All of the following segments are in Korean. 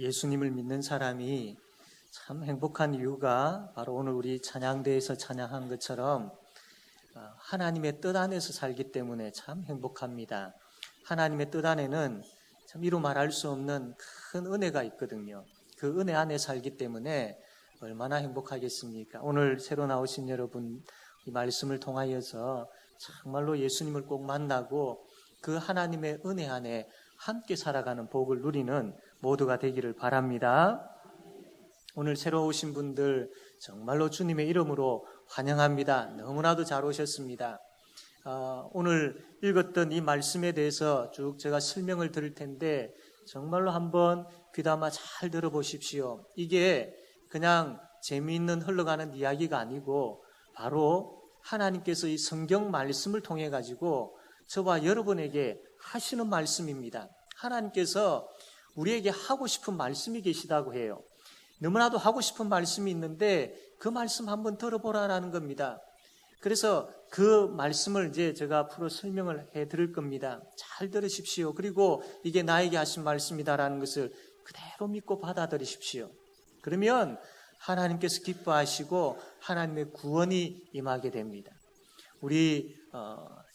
예수님을 믿는 사람이 참 행복한 이유가 바로 오늘 우리 찬양대에서 찬양한 것처럼 하나님의 뜻 안에서 살기 때문에 참 행복합니다. 하나님의 뜻 안에는 참 이루 말할 수 없는 큰 은혜가 있거든요. 그 은혜 안에 살기 때문에 얼마나 행복하겠습니까? 오늘 새로 나오신 여러분 이 말씀을 통하여서 정말로 예수님을 꼭 만나고 그 하나님의 은혜 안에 함께 살아가는 복을 누리는 모두가 되기를 바랍니다. 오늘 새로 오신 분들 정말로 주님의 이름으로 환영합니다. 너무나도 잘 오셨습니다. 오늘 읽었던 이 말씀에 대해서 쭉 제가 설명을 드릴 텐데 정말로 한번 귀담아 잘 들어보십시오. 이게 그냥 재미있는 흘러가는 이야기가 아니고 바로 하나님께서 이 성경 말씀을 통해 가지고 저와 여러분에게 하시는 말씀입니다. 하나님께서 우리에게 하고 싶은 말씀이 계시다고 해요. 너무나도 하고 싶은 말씀이 있는데 그 말씀 한번 들어보라라는 겁니다. 그래서 그 말씀을 이제 제가 앞으로 설명을 해 드릴 겁니다. 잘 들으십시오. 그리고 이게 나에게 하신 말씀이다라는 것을 그대로 믿고 받아들이십시오. 그러면 하나님께서 기뻐하시고 하나님의 구원이 임하게 됩니다. 우리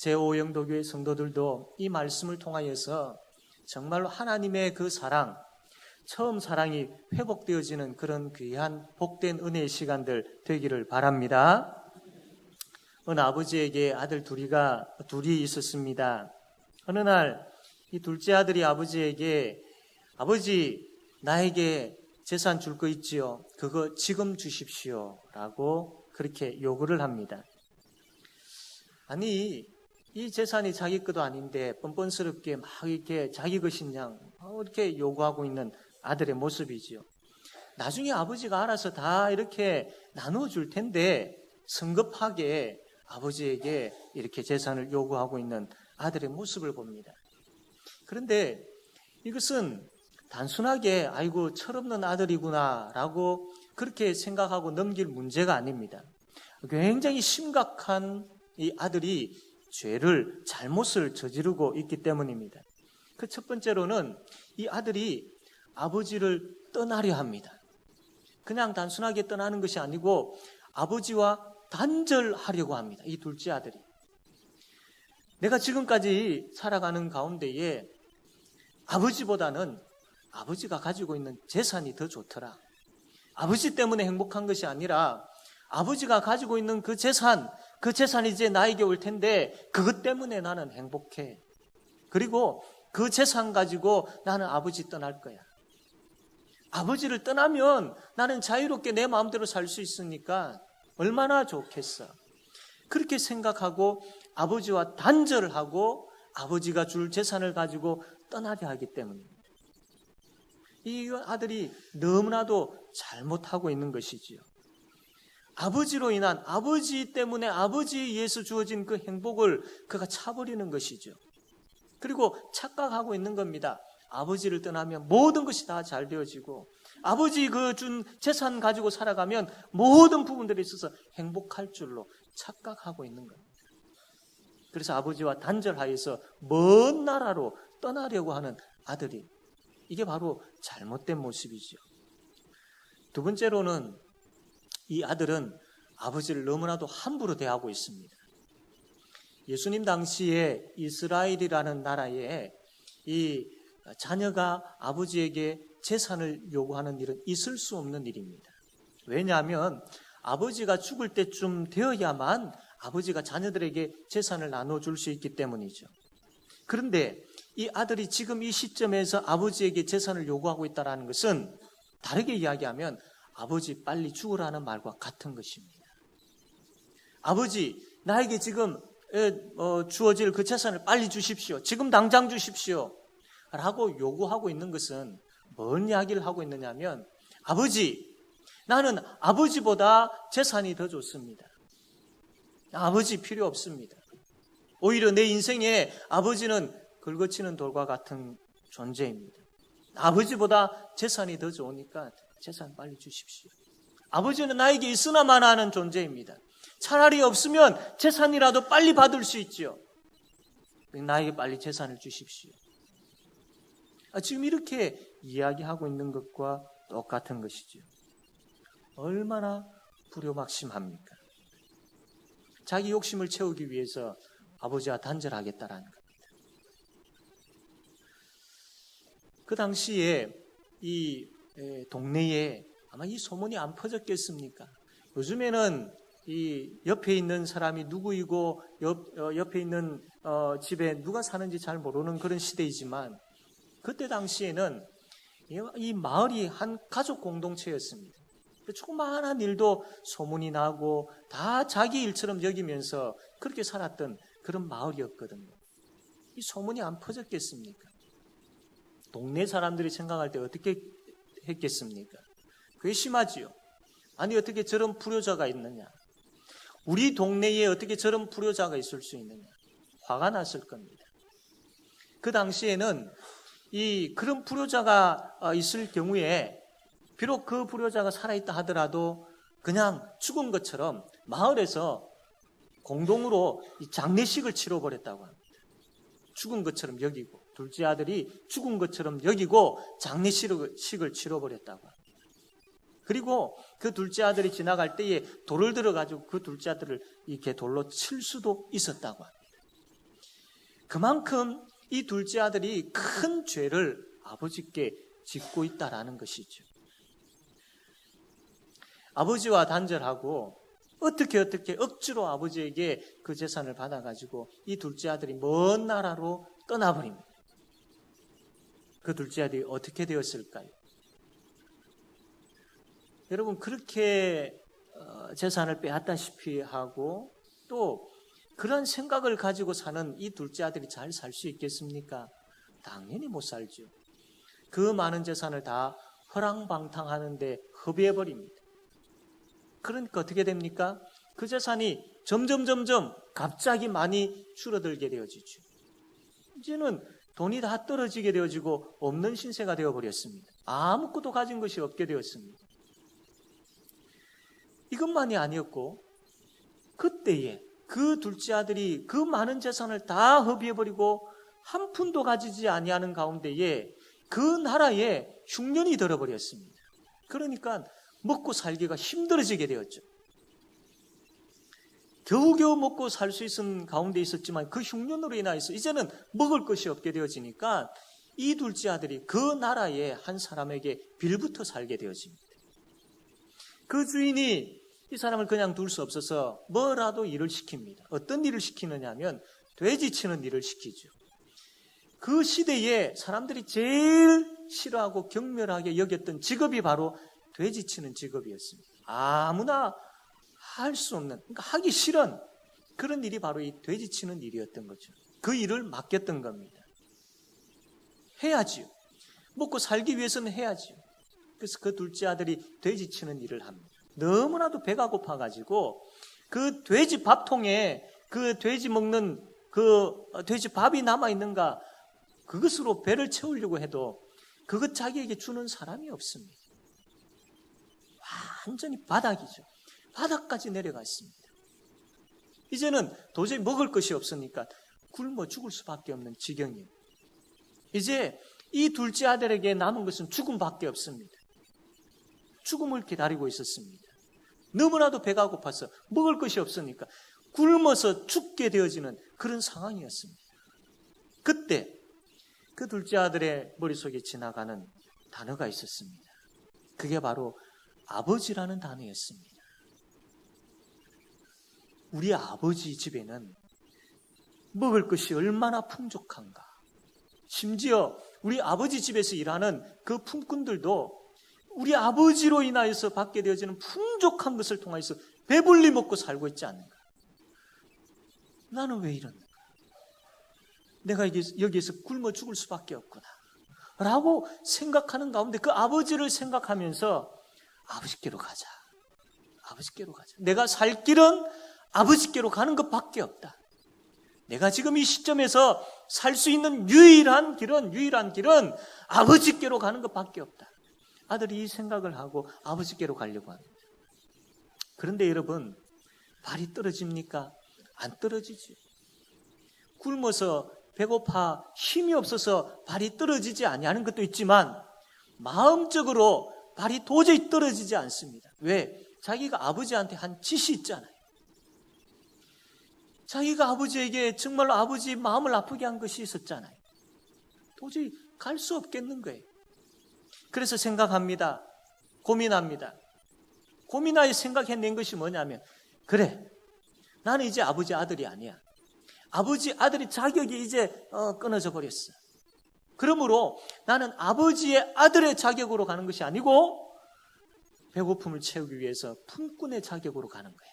제5영도교회 성도들도 이 말씀을 통하여서 정말로 하나님의 그 사랑, 처음 사랑이 회복되어지는 그런 귀한 복된 은혜의 시간들 되기를 바랍니다. 어느 아버지에게 아들 둘이 있었습니다. 어느 날 이 둘째 아들이 아버지에게 아버지 나에게 재산 줄 거 있지요. 그거 지금 주십시오. 라고 그렇게 요구를 합니다. 아니 이 재산이 자기 것도 아닌데 뻔뻔스럽게 막 이렇게 자기 것인 양 이렇게 요구하고 있는 아들의 모습이지요. 나중에 아버지가 알아서 다 이렇게 나누어 줄 텐데 성급하게 아버지에게 이렇게 재산을 요구하고 있는 아들의 모습을 봅니다. 그런데 이것은 단순하게 아이고 철없는 아들이구나 라고 그렇게 생각하고 넘길 문제가 아닙니다. 굉장히 심각한 이 아들이 잘못을 저지르고 있기 때문입니다. 그 첫 번째로는 이 아들이 아버지를 떠나려 합니다. 그냥 단순하게 떠나는 것이 아니고 아버지와 단절하려고 합니다. 이 둘째 아들이. 내가 지금까지 살아가는 가운데에 아버지보다는 아버지가 가지고 있는 재산이 더 좋더라. 아버지 때문에 행복한 것이 아니라 아버지가 가지고 있는 그 재산이 이제 나에게 올 텐데 그것 때문에 나는 행복해. 그리고 그 재산 가지고 나는 아버지 떠날 거야. 아버지를 떠나면 나는 자유롭게 내 마음대로 살 수 있으니까 얼마나 좋겠어. 그렇게 생각하고 아버지와 단절을 하고 아버지가 줄 재산을 가지고 떠나려 하기 때문입니다. 이 아들이 너무나도 잘못하고 있는 것이지요. 아버지로 인한 아버지 때문에 아버지에 의해서 주어진 그 행복을 그가 차버리는 것이죠. 그리고 착각하고 있는 겁니다. 아버지를 떠나면 모든 것이 다 잘 되어지고 아버지 그 준 재산 가지고 살아가면 모든 부분들에 있어서 행복할 줄로 착각하고 있는 겁니다. 그래서 아버지와 단절하여서 먼 나라로 떠나려고 하는 아들이 이게 바로 잘못된 모습이죠. 두 번째로는 이 아들은 아버지를 너무나도 함부로 대하고 있습니다. 예수님 당시에 이스라엘이라는 나라에 이 자녀가 아버지에게 재산을 요구하는 일은 있을 수 없는 일입니다. 왜냐하면 아버지가 죽을 때쯤 되어야만 아버지가 자녀들에게 재산을 나눠줄 수 있기 때문이죠. 그런데 이 아들이 지금 이 시점에서 아버지에게 재산을 요구하고 있다는 것은 다르게 이야기하면 아버지 빨리 죽으라는 말과 같은 것입니다. 아버지 나에게 지금 주어질 그 재산을 빨리 주십시오. 지금 당장 주십시오. 라고 요구하고 있는 것은 뭔 이야기를 하고 있느냐 하면 아버지 나는 아버지보다 재산이 더 좋습니다. 아버지 필요 없습니다. 오히려 내 인생에 아버지는 긁어치는 돌과 같은 존재입니다. 아버지보다 재산이 더 좋으니까 재산 빨리 주십시오. 아버지는 나에게 있으나만 하는 존재입니다. 차라리 없으면 재산이라도 빨리 받을 수 있죠. 나에게 빨리 재산을 주십시오. 지금 이렇게 이야기하고 있는 것과 똑같은 것이죠. 얼마나 불효막심합니까? 자기 욕심을 채우기 위해서 아버지와 단절하겠다라는 겁니다. 그 당시에 이 동네에 아마 이 소문이 안 퍼졌겠습니까? 요즘에는 이 옆에 있는 사람이 누구이고 옆에 있는 집에 누가 사는지 잘 모르는 그런 시대이지만 그때 당시에는 이 마을이 한 가족 공동체였습니다. 조그마한 일도 소문이 나고 다 자기 일처럼 여기면서 그렇게 살았던 그런 마을이었거든요. 이 소문이 안 퍼졌겠습니까? 동네 사람들이 생각할 때 어떻게 했겠습니까? 괘씸하지요. 아니 어떻게 저런 불효자가 있느냐? 우리 동네에 어떻게 저런 불효자가 있을 수 있느냐? 화가 났을 겁니다. 그 당시에는 그런 불효자가 있을 경우에 비록 그 불효자가 살아있다 하더라도 그냥 죽은 것처럼 마을에서 공동으로 이 장례식을 치러버렸다고 합니다. 죽은 것처럼 여기고 둘째 아들이 죽은 것처럼 여기고 장례식을 치러버렸다고 합니다. 그리고 그 둘째 아들이 지나갈 때에 돌을 들어가지고 그 둘째 아들을 이렇게 돌로 칠 수도 있었다고 합니다. 그만큼 이 둘째 아들이 큰 죄를 아버지께 짓고 있다라는 것이죠. 아버지와 단절하고 어떻게 억지로 아버지에게 그 재산을 받아가지고 이 둘째 아들이 먼 나라로 떠나버립니다. 그 둘째 아들이 어떻게 되었을까요? 여러분 그렇게 재산을 빼앗다시피 하고 또 그런 생각을 가지고 사는 이 둘째 아들이 잘 살 수 있겠습니까? 당연히 못 살죠. 그 많은 재산을 다 허랑방탕하는데 허비해버립니다. 그러니까 어떻게 됩니까? 그 재산이 점점 갑자기 많이 줄어들게 되어지죠. 이제는 돈이 다 떨어지게 되어지고 없는 신세가 되어버렸습니다. 아무것도 가진 것이 없게 되었습니다. 이것만이 아니었고 그때에 그 둘째 아들이 그 많은 재산을 다 허비해버리고 한 푼도 가지지 아니하는 가운데에 그 나라에 흉년이 들어버렸습니다. 그러니까 먹고 살기가 힘들어지게 되었죠. 겨우겨우 먹고 살 수 있는 가운데 있었지만 그 흉년으로 인하여서 이제는 먹을 것이 없게 되어지니까 이 둘째 아들이 그 나라의 한 사람에게 빌부터 살게 되어집니다. 그 주인이 이 사람을 그냥 둘 수 없어서 뭐라도 일을 시킵니다. 어떤 일을 시키느냐 하면 돼지치는 일을 시키죠. 그 시대에 사람들이 제일 싫어하고 경멸하게 여겼던 직업이 바로 돼지치는 직업이었습니다. 아무나 할 수 없는, 그러니까 하기 싫은 그런 일이 바로 이 돼지치는 일이었던 거죠. 그 일을 맡겼던 겁니다. 해야지요. 먹고 살기 위해서는 해야지요. 그래서 그 둘째 아들이 돼지치는 일을 합니다. 너무나도 배가 고파가지고 그 돼지 밥통에 그 돼지 먹는 그 돼지 밥이 남아있는가 그것으로 배를 채우려고 해도 그것 자기에게 주는 사람이 없습니다. 완전히 바닥이죠. 바닥까지 내려가 있습니다. 이제는 도저히 먹을 것이 없으니까 굶어 죽을 수밖에 없는 지경이에요. 이제 이 둘째 아들에게 남은 것은 죽음밖에 없습니다. 죽음을 기다리고 있었습니다. 너무나도 배가 고파서 먹을 것이 없으니까 굶어서 죽게 되어지는 그런 상황이었습니다. 그때 그 둘째 아들의 머릿속에 지나가는 단어가 있었습니다. 그게 바로 아버지라는 단어였습니다. 우리 아버지 집에는 먹을 것이 얼마나 풍족한가. 심지어 우리 아버지 집에서 일하는 그 품꾼들도 우리 아버지로 인하여서 받게 되어지는 풍족한 것을 통해서 배불리 먹고 살고 있지 않는가. 나는 왜 이러는가. 내가 여기에서 굶어 죽을 수밖에 없구나 라고 생각하는 가운데 그 아버지를 생각하면서 아버지께로 가자. 아버지께로 가자. 내가 살 길은 아버지께로 가는 것밖에 없다. 내가 지금 이 시점에서 살 수 있는 유일한 길은 아버지께로 가는 것밖에 없다. 아들이 이 생각을 하고 아버지께로 가려고 합니다. 그런데 여러분, 발이 떨어집니까? 안 떨어지죠. 굶어서 배고파 힘이 없어서 발이 떨어지지 아니하는 것도 있지만 마음적으로 발이 도저히 떨어지지 않습니다. 왜? 자기가 아버지한테 한 짓이 있잖아요. 자기가 아버지에게 정말로 아버지 마음을 아프게 한 것이 있었잖아요. 도저히 갈 수 없겠는 거예요. 그래서 생각합니다. 고민합니다. 고민하여 생각해낸 것이 뭐냐면, 그래, 나는 이제 아버지 아들이 아니야. 아버지 아들이 자격이 이제 끊어져 버렸어. 그러므로 나는 아버지의 아들의 자격으로 가는 것이 아니고 배고픔을 채우기 위해서 품꾼의 자격으로 가는 거야.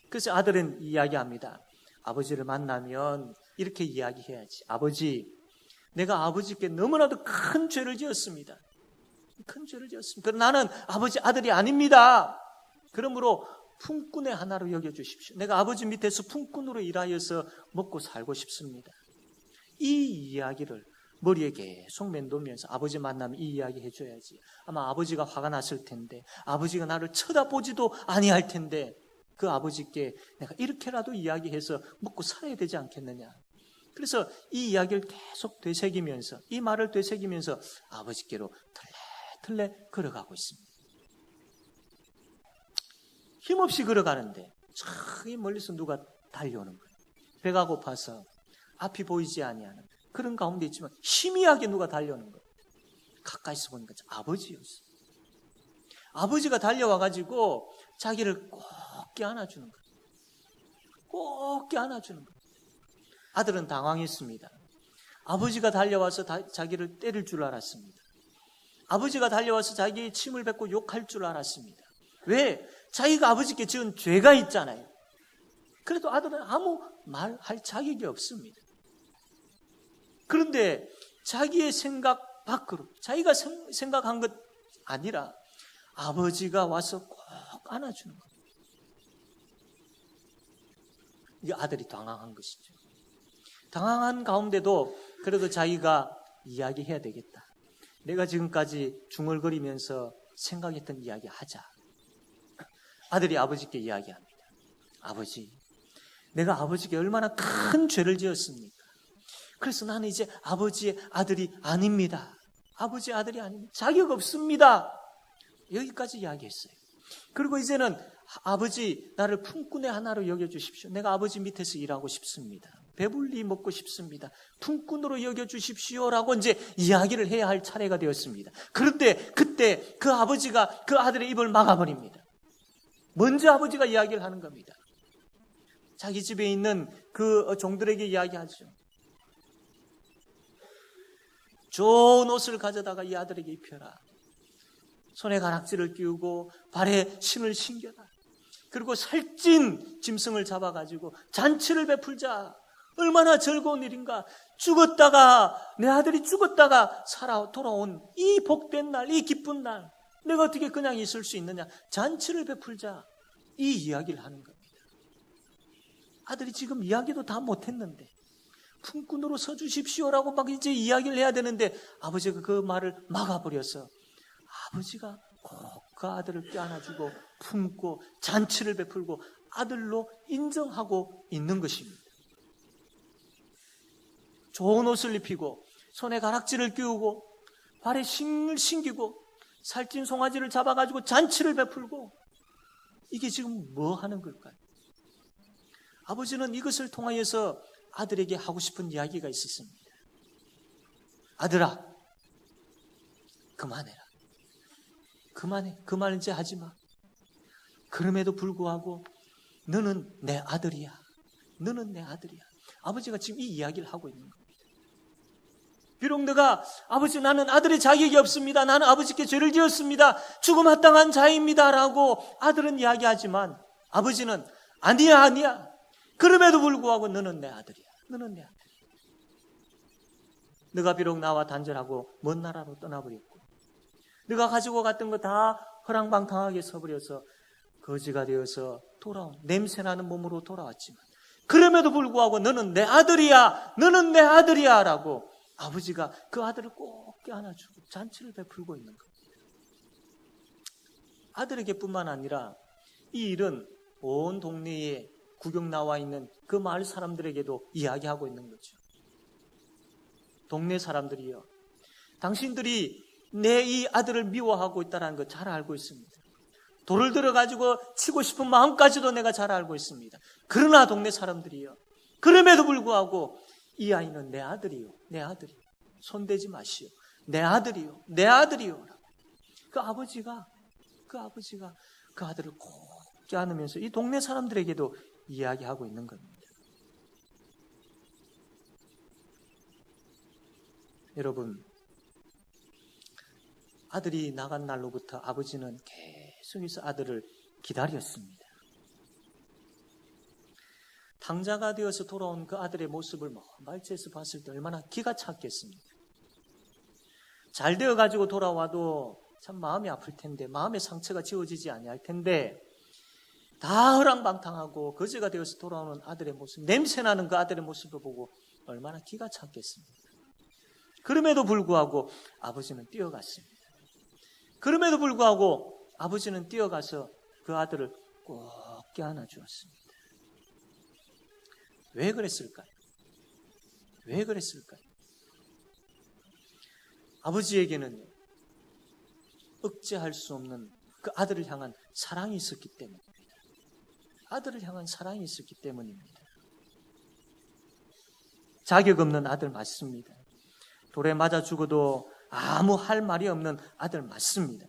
그래서 아들은 이야기합니다. 아버지를 만나면 이렇게 이야기해야지. 아버지, 내가 아버지께 너무나도 큰 죄를 지었습니다. 큰 죄를 지었습니다. 그러나 나는 아버지 아들이 아닙니다. 그러므로 품꾼의 하나로 여겨주십시오. 내가 아버지 밑에서 품꾼으로 일하여서 먹고 살고 싶습니다. 이 이야기를 머리에 계속 맴돌면서 아버지 만나면 이 이야기 해줘야지. 아마 아버지가 화가 났을 텐데, 아버지가 나를 쳐다보지도 아니할 텐데, 그 아버지께 내가 이렇게라도 이야기해서 먹고 살아야 되지 않겠느냐. 그래서 이 이야기를 계속 되새기면서, 이 말을 되새기면서 아버지께로 털레털레 걸어가고 있습니다. 힘없이 걸어가는데 저기 멀리서 누가 달려오는 거예요. 배가 고파서 앞이 보이지 아니하는 그런 가운데 있지만 희미하게 누가 달려오는 거예요. 가까이서 보니까 아버지였어요. 아버지가 달려와가지고 자기를 꼭 껴안아주는 거예요. 꼭 껴안아주는 거예요. 아들은 당황했습니다. 아버지가 달려와서 자기를 때릴 줄 알았습니다. 아버지가 달려와서 자기의 침을 뱉고 욕할 줄 알았습니다. 왜? 자기가 아버지께 지은 죄가 있잖아요. 그래도 아들은 아무 말할 자격이 없습니다. 그런데 자기의 생각 밖으로, 자기가 생각한 것 아니라 아버지가 와서 꼭 안아주는 거예요. 이 아들이 당황한 것이죠. 당황한 가운데도 그래도 자기가 이야기해야 되겠다. 내가 지금까지 중얼거리면서 생각했던 이야기 하자. 아들이 아버지께 이야기합니다. 아버지, 내가 아버지께 얼마나 큰 죄를 지었습니까? 그래서 나는 이제 아버지의 아들이 아닙니다. 아버지의 아들이 아닙니다. 자격 없습니다. 여기까지 이야기했어요. 그리고 이제는 아버지, 나를 품꾼의 하나로 여겨주십시오. 내가 아버지 밑에서 일하고 싶습니다. 배불리 먹고 싶습니다. 품꾼으로 여겨주십시오라고 이제 이야기를 해야 할 차례가 되었습니다. 그런데 그때 그 아버지가 그 아들의 입을 막아버립니다. 먼저 아버지가 이야기를 하는 겁니다. 자기 집에 있는 그 종들에게 이야기하죠. 좋은 옷을 가져다가 이 아들에게 입혀라. 손에 가락지를 끼우고 발에 신을 신겨라. 그리고 살찐 짐승을 잡아가지고 잔치를 베풀자. 얼마나 즐거운 일인가. 죽었다가, 내 아들이 죽었다가 살아 돌아온 이 복된 날, 이 기쁜 날, 내가 어떻게 그냥 있을 수 있느냐. 잔치를 베풀자. 이 이야기를 하는 겁니다. 아들이 지금 이야기도 다 못했는데 품꾼으로 서주십시오라고 막 이제 이야기를 해야 되는데 아버지가 그 말을 막아버려서 아버지가 꼭 그 아들을 껴안아주고 품고 잔치를 베풀고 아들로 인정하고 있는 것입니다. 좋은 옷을 입히고 손에 가락지를 끼우고 발에 신을 신기고 살찐 송아지를 잡아가지고 잔치를 베풀고 이게 지금 뭐 하는 걸까요? 아버지는 이것을 통하여서 아들에게 하고 싶은 이야기가 있었습니다. 아들아, 그만해라. 그만해. 그 말 이제 하지 마. 그럼에도 불구하고 너는 내 아들이야. 너는 내 아들이야. 아버지가 지금 이 이야기를 하고 있는 겁니다. 비록 너가 아버지 나는 아들의 자격이 없습니다. 나는 아버지께 죄를 지었습니다. 죽음 마땅한 자입니다. 라고 아들은 이야기하지만 아버지는 아니야. 그럼에도 불구하고 너는 내 아들이야. 너는 내 아들이야. 너가 비록 나와 단절하고 먼 나라로 떠나버렸고 네가 가지고 갔던 거 다 허랑방탕하게 서버려서 거지가 되어서 돌아온 냄새나는 몸으로 돌아왔지만 그럼에도 불구하고 너는 내 아들이야. 너는 내 아들이야. 라고 아버지가 그 아들을 꼭 껴안아주고 잔치를 베풀고 있는 겁니다. 아들에게 뿐만 아니라 이 일은 온 동네에 구경 나와 있는 그 마을 사람들에게도 이야기하고 있는 거죠. 동네 사람들이여, 당신들이 내 이 아들을 미워하고 있다는 거 잘 알고 있습니다. 돌을 들어가지고 치고 싶은 마음까지도 내가 잘 알고 있습니다. 그러나 동네 사람들이여, 그럼에도 불구하고 이 아이는 내 아들이요, 내 아들이요. 손대지 마시오. 내 아들이요, 내 아들이요. 그 아버지가 그 아들을 꼭 껴안으면서 이 동네 사람들에게도 이야기하고 있는 겁니다. 여러분, 아들이 나간 날로부터 아버지는 계속해서 아들을 기다렸습니다. 탕자가 되어서 돌아온 그 아들의 모습을 말지에서 봤을 때 얼마나 기가 찼겠습니까? 잘 되어가지고 돌아와도 참 마음이 아플 텐데, 마음의 상처가 지워지지 아니할 텐데, 다 허랑방탕하고 거지가 되어서 돌아오는 아들의 모습, 냄새나는 그 아들의 모습을 보고 얼마나 기가 찼겠습니까? 그럼에도 불구하고 아버지는 뛰어갔습니다. 그럼에도 불구하고 아버지는 뛰어가서 그 아들을 꼭 껴안아 주었습니다. 왜 그랬을까요? 왜 그랬을까요? 아버지에게는 억제할 수 없는 그 아들을 향한 사랑이 있었기 때문입니다. 아들을 향한 사랑이 있었기 때문입니다. 자격 없는 아들 맞습니다. 돌에 맞아 죽어도 아무 할 말이 없는 아들 맞습니다.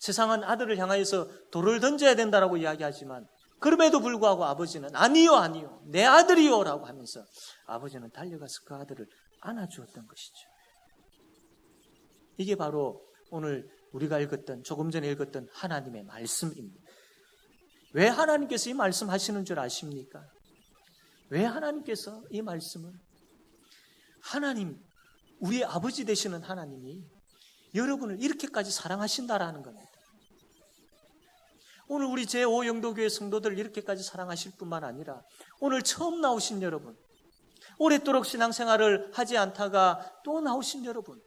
세상은 아들을 향하여서 돌을 던져야 된다라고 이야기하지만, 그럼에도 불구하고 아버지는 아니요, 아니요, 내 아들이요 라고 하면서 아버지는 달려가서 그 아들을 안아주었던 것이죠. 이게 바로 오늘 우리가 읽었던, 조금 전에 읽었던 하나님의 말씀입니다. 왜 하나님께서 이 말씀 하시는 줄 아십니까? 왜 하나님께서 이 말씀을, 하나님, 우리의 아버지 되시는 하나님이 여러분을 이렇게까지 사랑하신다라는 겁니다. 오늘 우리 제5영도교회 성도들을 이렇게까지 사랑하실 뿐만 아니라 오늘 처음 나오신 여러분, 오랫도록 신앙생활을 하지 않다가 또 나오신 여러분,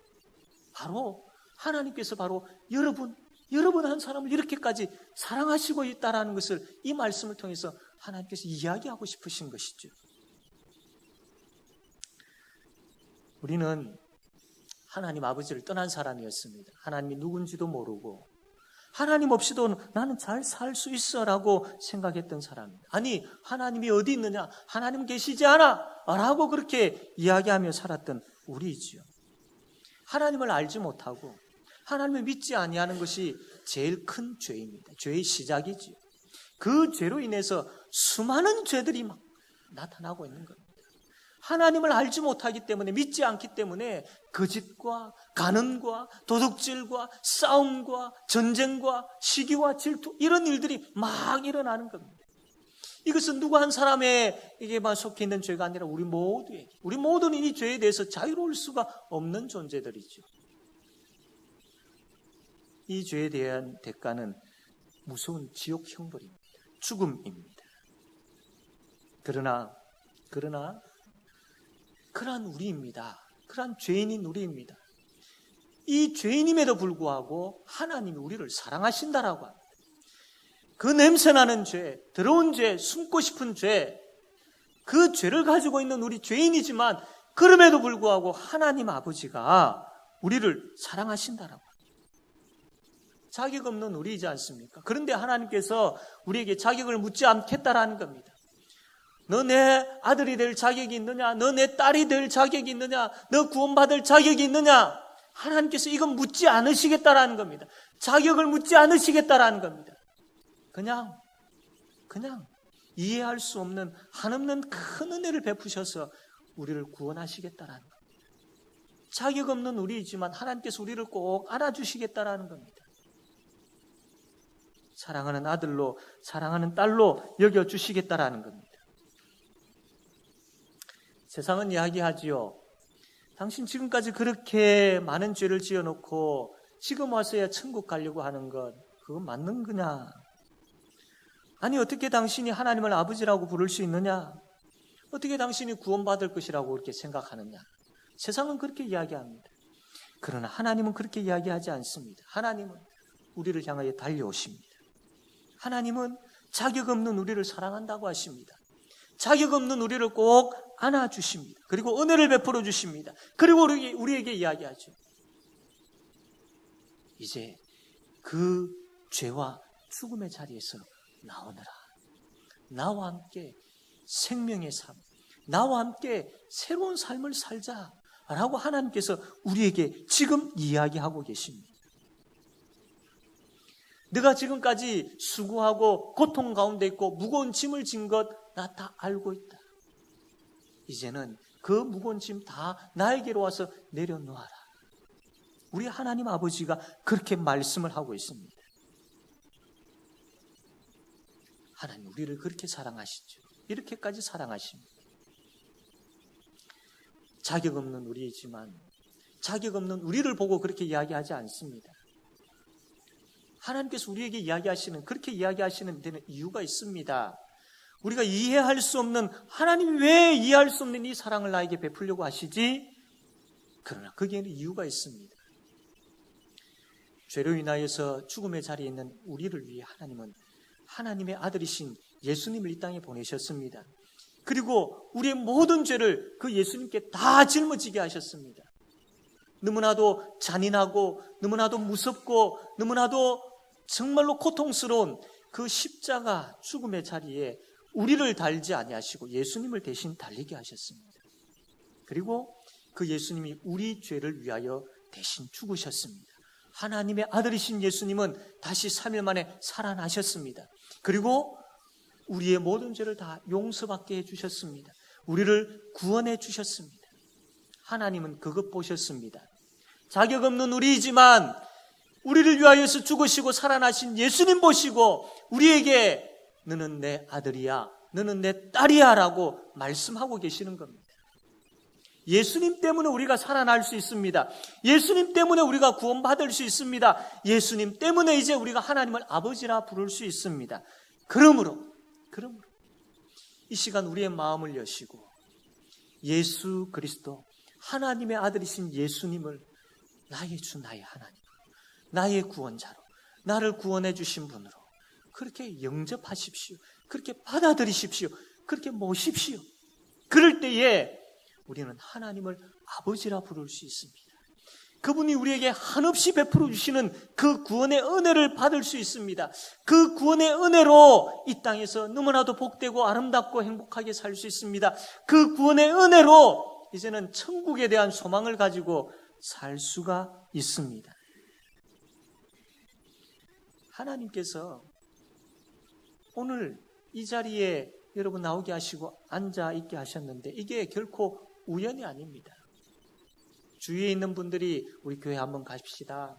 바로 하나님께서 바로 여러분 한 사람을 이렇게까지 사랑하시고 있다라는 것을 이 말씀을 통해서 하나님께서 이야기하고 싶으신 것이죠. 우리는 하나님 아버지를 떠난 사람이었습니다. 하나님이 누군지도 모르고 하나님 없이도 나는 잘 살 수 있어 라고 생각했던 사람입니다. 아니, 하나님이 어디 있느냐? 하나님 계시지 않아? 라고 그렇게 이야기하며 살았던 우리이지요. 하나님을 알지 못하고 하나님을 믿지 아니하는 것이 제일 큰 죄입니다. 죄의 시작이지요. 그 죄로 인해서 수많은 죄들이 막 나타나고 있는 겁니다. 하나님을 알지 못하기 때문에, 믿지 않기 때문에 거짓과 간음과 도둑질과 싸움과 전쟁과 시기와 질투, 이런 일들이 막 일어나는 겁니다. 이것은 누구 한 사람에게만 속해 있는 죄가 아니라 우리 모두에게, 우리 모두는 이 죄에 대해서 자유로울 수가 없는 존재들이죠. 이 죄에 대한 대가는 무서운 지옥 형벌입니다. 죽음입니다. 그러나 그러한 우리입니다. 그러한 죄인인 우리입니다. 이 죄인임에도 불구하고 하나님이 우리를 사랑하신다라고 합니다. 그 냄새나는 죄, 더러운 죄, 숨고 싶은 죄, 그 죄를 가지고 있는 우리 죄인이지만 그럼에도 불구하고 하나님 아버지가 우리를 사랑하신다라고 합니다. 자격 없는 우리이지 않습니까? 그런데 하나님께서 우리에게 자격을 묻지 않겠다라는 겁니다. 너 내 아들이 될 자격이 있느냐? 너 내 딸이 될 자격이 있느냐? 너 구원받을 자격이 있느냐? 하나님께서 이건 묻지 않으시겠다라는 겁니다. 자격을 묻지 않으시겠다라는 겁니다. 그냥 이해할 수 없는 한없는 큰 은혜를 베푸셔서 우리를 구원하시겠다라는 겁니다. 자격 없는 우리이지만 하나님께서 우리를 꼭 안아주시겠다라는 겁니다. 사랑하는 아들로, 사랑하는 딸로 여겨주시겠다라는 겁니다. 세상은 이야기하지요. 당신 지금까지 그렇게 많은 죄를 지어놓고 지금 와서야 천국 가려고 하는 것, 그거 맞는 거냐? 아니, 어떻게 당신이 하나님을 아버지라고 부를 수 있느냐? 어떻게 당신이 구원받을 것이라고 그렇게 생각하느냐? 세상은 그렇게 이야기합니다. 그러나 하나님은 그렇게 이야기하지 않습니다. 하나님은 우리를 향하여 달려오십니다. 하나님은 자격 없는 우리를 사랑한다고 하십니다. 자격 없는 우리를 꼭 안아주십니다. 그리고 은혜를 베풀어 주십니다. 그리고 우리에게 이야기하죠. 이제 그 죄와 죽음의 자리에서 나오너라. 나와 함께 생명의 삶, 나와 함께 새로운 삶을 살자라고 하나님께서 우리에게 지금 이야기하고 계십니다. 내가 지금까지 수고하고 고통 가운데 있고 무거운 짐을 진 것 나 다 알고 있다. 이제는 그 무거운 짐 다 나에게로 와서 내려놓아라. 우리 하나님 아버지가 그렇게 말씀을 하고 있습니다. 하나님 우리를 그렇게 사랑하시죠. 이렇게까지 사랑하십니다. 자격 없는 우리이지만 자격 없는 우리를 보고 그렇게 이야기하지 않습니다. 하나님께서 우리에게 이야기하시는, 그렇게 이야기하시는 데는 이유가 있습니다. 우리가 이해할 수 없는, 하나님이 왜 이해할 수 없는 이 사랑을 나에게 베풀려고 하시지? 그러나 거기에는 이유가 있습니다. 죄로 인하여서 죽음의 자리에 있는 우리를 위해 하나님은 하나님의 아들이신 예수님을 이 땅에 보내셨습니다. 그리고 우리의 모든 죄를 그 예수님께 다 짊어지게 하셨습니다. 너무나도 잔인하고 너무나도 무섭고 너무나도 정말로 고통스러운 그 십자가 죽음의 자리에 우리를 달지 아니하시고 예수님을 대신 달리게 하셨습니다. 그리고 그 예수님이 우리 죄를 위하여 대신 죽으셨습니다. 하나님의 아들이신 예수님은 다시 3일 만에 살아나셨습니다. 그리고 우리의 모든 죄를 다 용서받게 해주셨습니다. 우리를 구원해 주셨습니다. 하나님은 그것 보셨습니다. 자격 없는 우리이지만 우리를 위하여서 죽으시고 살아나신 예수님 보시고 우리에게 너는 내 아들이야, 너는 내 딸이야 라고 말씀하고 계시는 겁니다. 예수님 때문에 우리가 살아날 수 있습니다. 예수님 때문에 우리가 구원받을 수 있습니다. 예수님 때문에 이제 우리가 하나님을 아버지라 부를 수 있습니다. 그러므로 이 시간 우리의 마음을 여시고 예수 그리스도 하나님의 아들이신 예수님을 나의 주 나의 하나님, 나의 구원자로, 나를 구원해 주신 분으로 그렇게 영접하십시오. 그렇게 받아들이십시오. 그렇게 모십시오. 그럴 때에 우리는 하나님을 아버지라 부를 수 있습니다. 그분이 우리에게 한없이 베풀어 주시는 그 구원의 은혜를 받을 수 있습니다. 그 구원의 은혜로 이 땅에서 너무나도 복되고 아름답고 행복하게 살 수 있습니다. 그 구원의 은혜로 이제는 천국에 대한 소망을 가지고 살 수가 있습니다. 하나님께서 오늘 이 자리에 여러분 나오게 하시고 앉아 있게 하셨는데 이게 결코 우연이 아닙니다. 주위에 있는 분들이 우리 교회 한번 가십시다.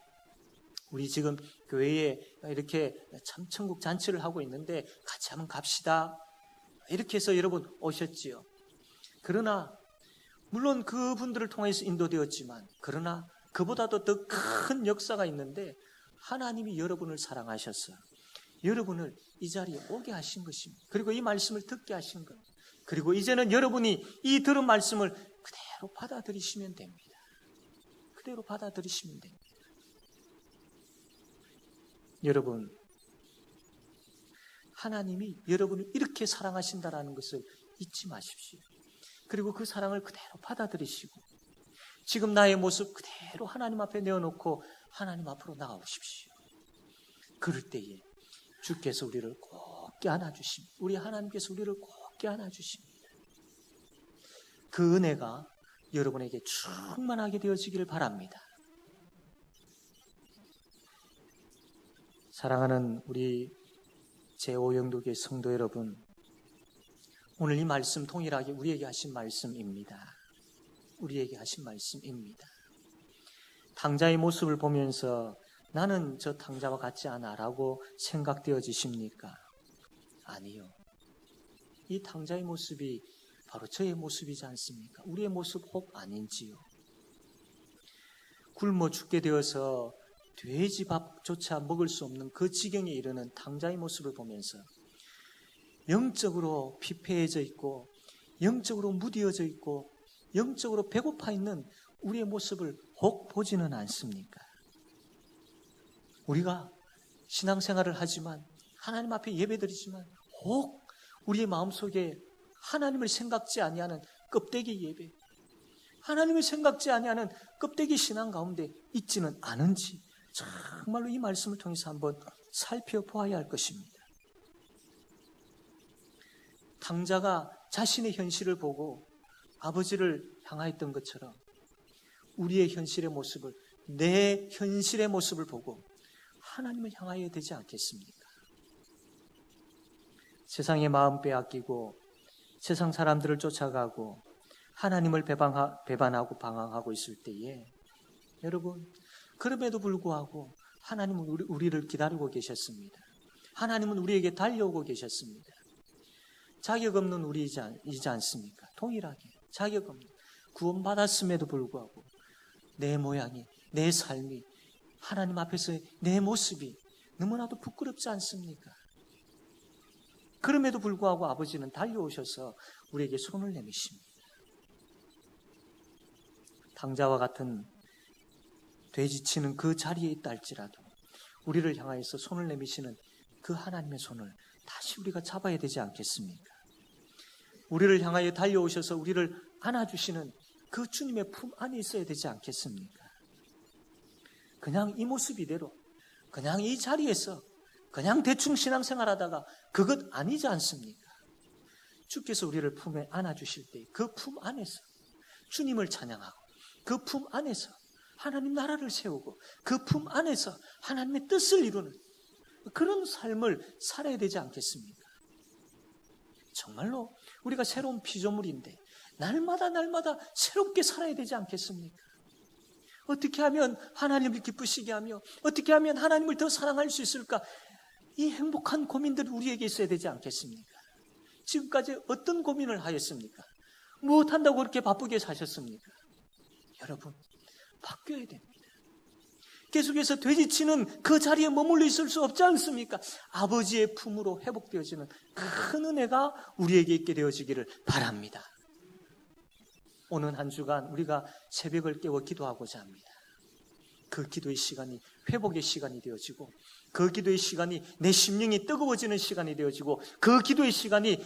우리 지금 교회에 이렇게 참 천국 잔치를 하고 있는데 같이 한번 갑시다. 이렇게 해서 여러분 오셨지요. 그러나 물론 그분들을 통해서 인도되었지만 그러나 그보다도 더 큰 역사가 있는데 하나님이 여러분을 사랑하셨어요. 여러분을 이 자리에 오게 하신 것입니다. 그리고 이 말씀을 듣게 하신 것. 그리고 이제는 여러분이 이 들은 말씀을 그대로 받아들이시면 됩니다. 그대로 받아들이시면 됩니다. 여러분, 하나님이 여러분을 이렇게 사랑하신다라는 것을 잊지 마십시오. 그리고 그 사랑을 그대로 받아들이시고 지금 나의 모습 그대로 하나님 앞에 내어놓고 하나님 앞으로 나아오십시오. 그럴 때에 주께서 우리를 꼭 껴안아주십니다. 우리 하나님께서 우리를 꼭 껴안아주십니다. 그 은혜가 여러분에게 충만하게 되어지기를 바랍니다. 사랑하는 우리 제5영도교회 성도 여러분, 오늘 이 말씀 동일하게 우리에게 하신 말씀입니다. 우리에게 하신 말씀입니다. 탕자의 모습을 보면서 나는 저 탕자와 같지 않아 라고 생각되어지십니까? 아니요. 이 탕자의 모습이 바로 저의 모습이지 않습니까? 우리의 모습 혹 아닌지요? 굶어 죽게 되어서 돼지밥조차 먹을 수 없는 그 지경에 이르는 탕자의 모습을 보면서 영적으로 피폐해져 있고 영적으로 무디어져 있고 영적으로 배고파 있는 우리의 모습을 혹 보지는 않습니까? 우리가 신앙생활을 하지만 하나님 앞에 예배드리지만 혹 우리의 마음속에 하나님을 생각지 아니하는 껍데기 예배, 하나님을 생각지 아니하는 껍데기 신앙 가운데 있지는 않은지 정말로 이 말씀을 통해서 한번 살펴보아야 할 것입니다. 탕자가 자신의 현실을 보고 아버지를 향하였던 것처럼 우리의 현실의 모습을, 내 현실의 모습을 보고 하나님을 향하여야 되지 않겠습니까? 세상의 마음 빼앗기고 세상 사람들을 쫓아가고 하나님을 배반하고 방황하고 있을 때에 여러분, 그럼에도 불구하고 하나님은 우리를 기다리고 계셨습니다. 하나님은 우리에게 달려오고 계셨습니다. 자격 없는 우리이지 않습니까? 동일하게 자격 없는, 구원받았음에도 불구하고 내 모양이, 내 삶이, 하나님 앞에서 내 모습이 너무나도 부끄럽지 않습니까? 그럼에도 불구하고 아버지는 달려오셔서 우리에게 손을 내미십니다. 탕자와 같은 되지치는 그 자리에 있다 할지라도 우리를 향하여서 손을 내미시는 그 하나님의 손을 다시 우리가 잡아야 되지 않겠습니까? 우리를 향하여 달려오셔서 우리를 안아주시는 그 주님의 품 안에 있어야 되지 않겠습니까? 그냥 이 모습 이대로, 그냥 이 자리에서 그냥 대충 신앙생활하다가 그것 아니지 않습니까? 주께서 우리를 품에 안아주실 때 그 품 안에서 주님을 찬양하고 그 품 안에서 하나님 나라를 세우고 그 품 안에서 하나님의 뜻을 이루는 그런 삶을 살아야 되지 않겠습니까? 정말로 우리가 새로운 피조물인데 날마다 새롭게 살아야 되지 않겠습니까? 어떻게 하면 하나님을 기쁘시게 하며 어떻게 하면 하나님을 더 사랑할 수 있을까? 이 행복한 고민들이 우리에게 있어야 되지 않겠습니까? 지금까지 어떤 고민을 하였습니까? 무엇한다고 그렇게 바쁘게 사셨습니까? 여러분, 바뀌어야 됩니다. 계속해서 되지치는 그 자리에 머물러 있을 수 없지 않습니까? 아버지의 품으로 회복되어지는 큰 은혜가 우리에게 있게 되어지기를 바랍니다. 오늘 한 주간 우리가 새벽을 깨워 기도하고자 합니다. 그 기도의 시간이 회복의 시간이 되어지고 그 기도의 시간이 내 심령이 뜨거워지는 시간이 되어지고 그 기도의 시간이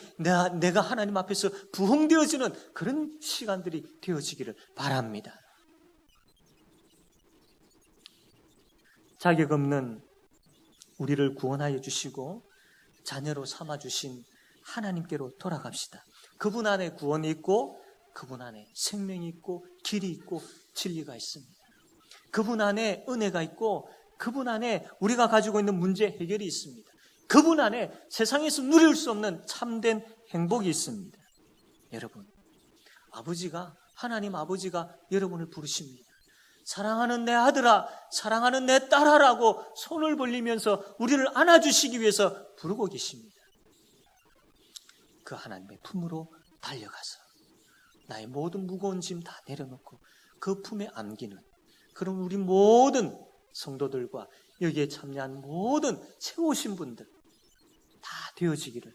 내가 하나님 앞에서 부흥되어지는 그런 시간들이 되어지기를 바랍니다. 자격 없는 우리를 구원하여 주시고 자녀로 삼아주신 하나님께로 돌아갑시다. 그분 안에 구원이 있고 그분 안에 생명이 있고 길이 있고 진리가 있습니다. 그분 안에 은혜가 있고 그분 안에 우리가 가지고 있는 문제 해결이 있습니다. 그분 안에 세상에서 누릴 수 없는 참된 행복이 있습니다. 여러분, 하나님 아버지가 여러분을 부르십니다. 사랑하는 내 아들아, 사랑하는 내 딸아라고 손을 벌리면서 우리를 안아주시기 위해서 부르고 계십니다. 그 하나님의 품으로 달려가서 나의 모든 무거운 짐 다 내려놓고 그 품에 안기는 그런 우리 모든 성도들과 여기에 참여한 모든 세우신 분들 다 되어지기를,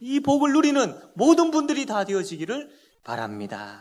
이 복을 누리는 모든 분들이 다 되어지기를 바랍니다.